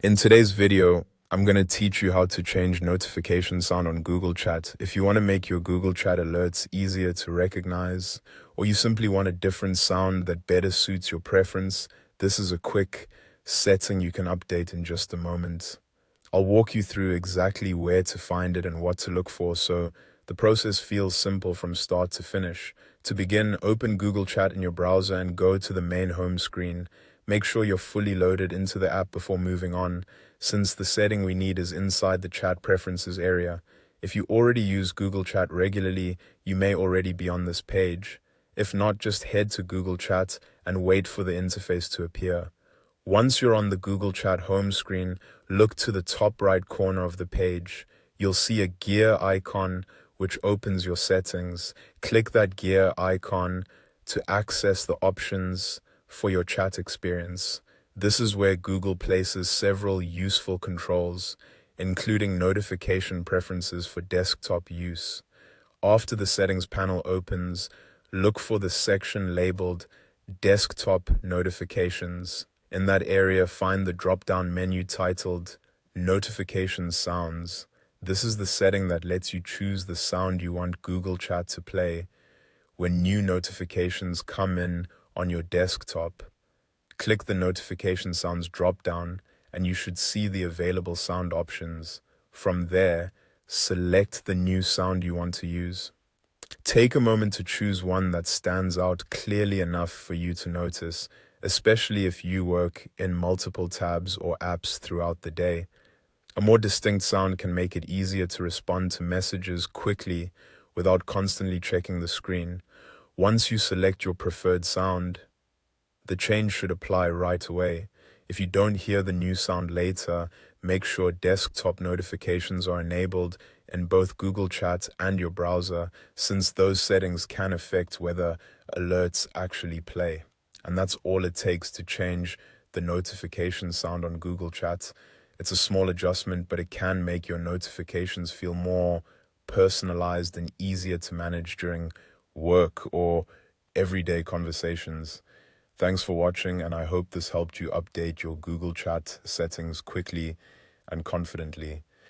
In today's video, I'm going to teach you how to change notification sound on Google Chat. If you want to make your Google Chat alerts easier to recognize, or you simply want a different sound that better suits your preference, this is a quick setting you can update in just a moment. I'll walk you through exactly where to find it and what to look for, so the process feels simple from start to finish. To begin, open Google Chat in your browser and go to the main home screen. Make sure you're fully loaded into the app before moving on, since the setting we need is inside the chat preferences area. If you already use Google Chat regularly, you may already be on this page. If not, just head to Google Chat and wait for the interface to appear. Once you're on the Google Chat home screen, look to the top right corner of the page. You'll see a gear icon which opens your settings. Click that gear icon to access the options for your chat experience. This is where Google places several useful controls, including notification preferences for desktop use. After the settings panel opens, look for the section labeled Desktop Notifications. In that area, find the drop-down menu titled Notification Sounds. This is the setting that lets you choose the sound you want Google Chat to play when new notifications come in on your desktop. Click the Notification Sounds drop-down and you should see the available sound options. From there, select the new sound you want to use. Take a moment to choose one that stands out clearly enough for you to notice, especially if you work in multiple tabs or apps throughout the day. A more distinct sound can make it easier to respond to messages quickly without constantly checking the screen. Once you select your preferred sound, the change should apply right away. If you don't hear the new sound later, make sure desktop notifications are enabled in both Google Chat and your browser, since those settings can affect whether alerts actually play. And that's all it takes to change the notification sound on Google Chat. It's a small adjustment, but it can make your notifications feel more personalized and easier to manage during work or everyday conversations. Thanks for watching, and I hope this helped you update your Google Chat settings quickly and confidently.